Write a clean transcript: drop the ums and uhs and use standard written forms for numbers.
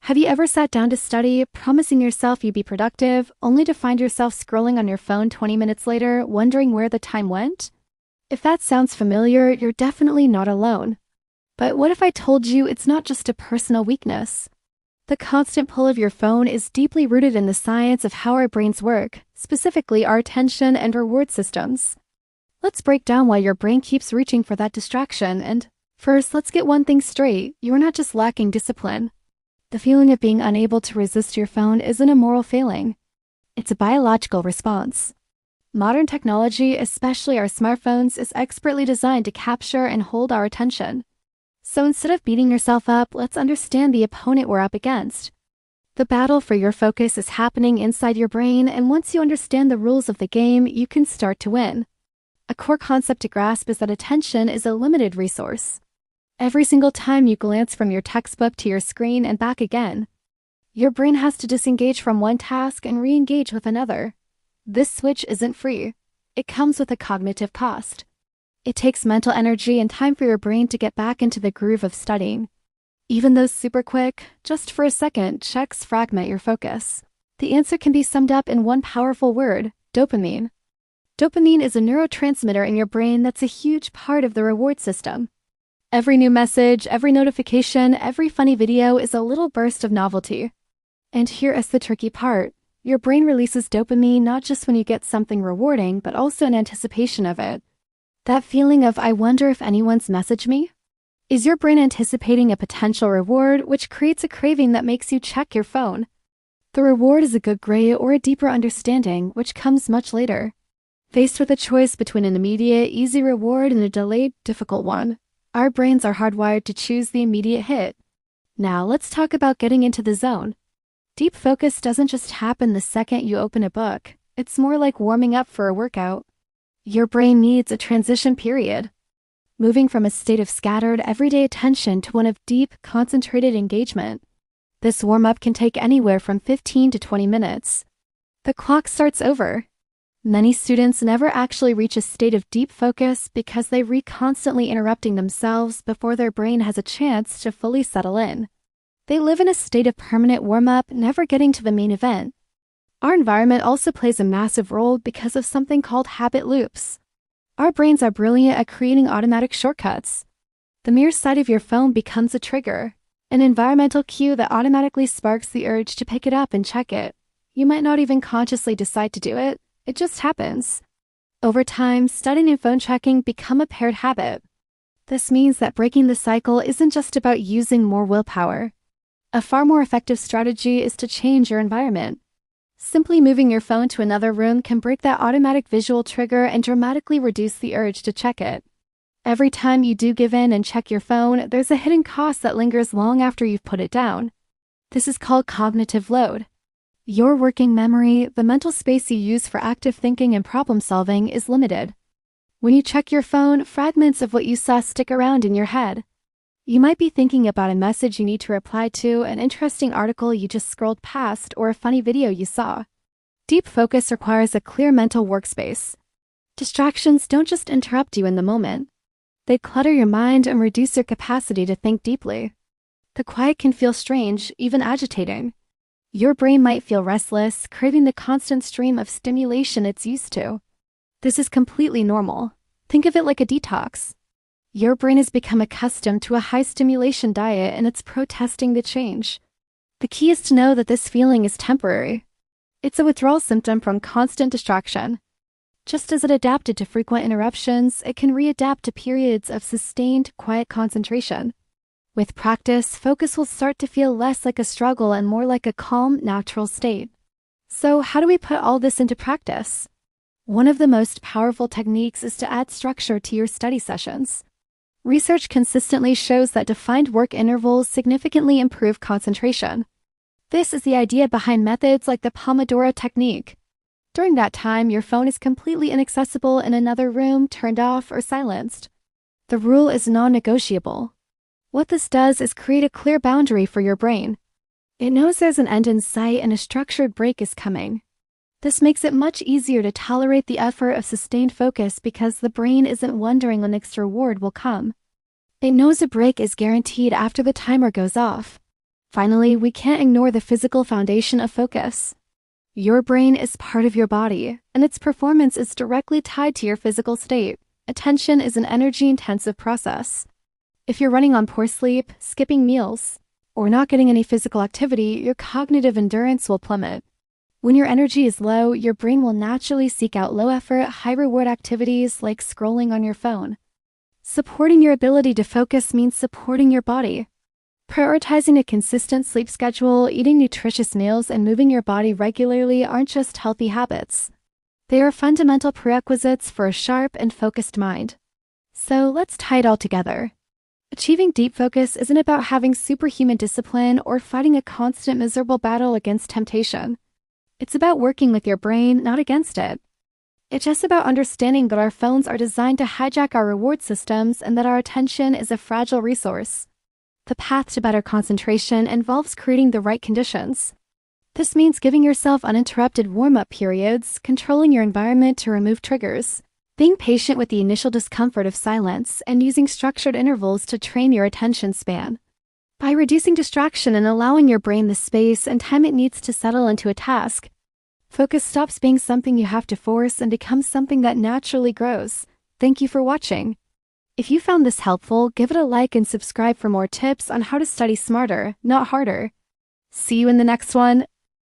Have you ever sat down to study, promising yourself you'd be productive, only to find yourself scrolling on your phone 20 minutes later, wondering where the time went? If that sounds familiar, you're definitely not alone. But what if I told you it's not just a personal weakness? The constant pull of your phone is deeply rooted in the science of how our brains work, specifically our attention and reward systems. Let's break down why your brain keeps reaching for that distraction, and first, let's get one thing straight. You're not just lacking discipline. The feeling of being unable to resist your phone isn't a moral failing. It's a biological response. Modern technology, especially our smartphones, is expertly designed to capture and hold our attention. So instead of beating yourself up, let's understand the opponent we're up against. The battle for your focus is happening inside your brain, and once you understand the rules of the game, you can start to win. A core concept to grasp is that attention is a limited resource. Every single time you glance from your textbook to your screen and back again, your brain has to disengage from one task and re-engage with another. This switch isn't free. It comes with a cognitive cost. It takes mental energy and time for your brain to get back into the groove of studying. Even those super quick, just for a second, checks fragment your focus. The answer can be summed up in one powerful word: dopamine. Dopamine is a neurotransmitter in your brain that's a huge part of the reward system. Every new message, every notification, every funny video is a little burst of novelty. And here is the tricky part. Your brain releases dopamine not just when you get something rewarding, but also in anticipation of it. That feeling of, I wonder if anyone's messaged me? Is your brain anticipating a potential reward, which creates a craving that makes you check your phone? The reward is a good grade or a deeper understanding, which comes much later. Faced with a choice between an immediate, easy reward and a delayed, difficult one, our brains are hardwired to choose the immediate hit. Now, let's talk about getting into the zone. Deep focus doesn't just happen the second you open a book. It's more like warming up for a workout. Your brain needs a transition period, moving from a state of scattered, everyday attention to one of deep, concentrated engagement. This warm-up can take anywhere from 15 to 20 minutes. The clock starts over. Many students never actually reach a state of deep focus because they constantly interrupting themselves before their brain has a chance to fully settle in. They live in a state of permanent warm-up, never getting to the main event. Our environment also plays a massive role because of something called habit loops. Our brains are brilliant at creating automatic shortcuts. The mere sight of your phone becomes a trigger, an environmental cue that automatically sparks the urge to pick it up and check it. You might not even consciously decide to do it. It just happens. Over time, studying and phone checking become a paired habit. This means that breaking the cycle isn't just about using more willpower. A far more effective strategy is to change your environment. Simply moving your phone to another room can break that automatic visual trigger and dramatically reduce the urge to check it. Every time you do give in and check your phone, there's a hidden cost that lingers long after you've put it down. This is called cognitive load. Your working memory, the mental space you use for active thinking and problem solving, is limited. When you check your phone, fragments of what you saw stick around in your head. You might be thinking about a message you need to reply to, an interesting article you just scrolled past, or a funny video you saw. Deep focus requires a clear mental workspace. Distractions don't just interrupt you in the moment. They clutter your mind and reduce your capacity to think deeply. The quiet can feel strange, even agitating. Your brain might feel restless, craving the constant stream of stimulation it's used to. This is completely normal. Think of it like a detox. Your brain has become accustomed to a high-stimulation diet and it's protesting the change. The key is to know that this feeling is temporary. It's a withdrawal symptom from constant distraction. Just as it adapted to frequent interruptions, it can readapt to periods of sustained, quiet concentration. With practice, focus will start to feel less like a struggle and more like a calm, natural state. So, how do we put all this into practice? One of the most powerful techniques is to add structure to your study sessions. Research consistently shows that defined work intervals significantly improve concentration. This is the idea behind methods like the Pomodoro technique. During that time, your phone is completely inaccessible in another room, turned off, or silenced. The rule is non-negotiable. What this does is create a clear boundary for your brain. It knows there's an end in sight and a structured break is coming. This makes it much easier to tolerate the effort of sustained focus because the brain isn't wondering when the next reward will come. It knows a break is guaranteed after the timer goes off. Finally, we can't ignore the physical foundation of focus. Your brain is part of your body, and its performance is directly tied to your physical state. Attention is an energy-intensive process. If you're running on poor sleep, skipping meals, or not getting any physical activity, your cognitive endurance will plummet. When your energy is low, your brain will naturally seek out low-effort, high-reward activities like scrolling on your phone. Supporting your ability to focus means supporting your body. Prioritizing a consistent sleep schedule, eating nutritious meals, and moving your body regularly aren't just healthy habits. They are fundamental prerequisites for a sharp and focused mind. So let's tie it all together. Achieving deep focus isn't about having superhuman discipline or fighting a constant miserable battle against temptation. It's about working with your brain, not against it. It's just about understanding that our phones are designed to hijack our reward systems and that our attention is a fragile resource. The path to better concentration involves creating the right conditions. This means giving yourself uninterrupted warm-up periods, controlling your environment to remove triggers, being patient with the initial discomfort of silence, and using structured intervals to train your attention span. By reducing distraction and allowing your brain the space and time it needs to settle into a task, focus stops being something you have to force and becomes something that naturally grows. Thank you for watching. If you found this helpful, give it a like and subscribe for more tips on how to study smarter, not harder. See you in the next one.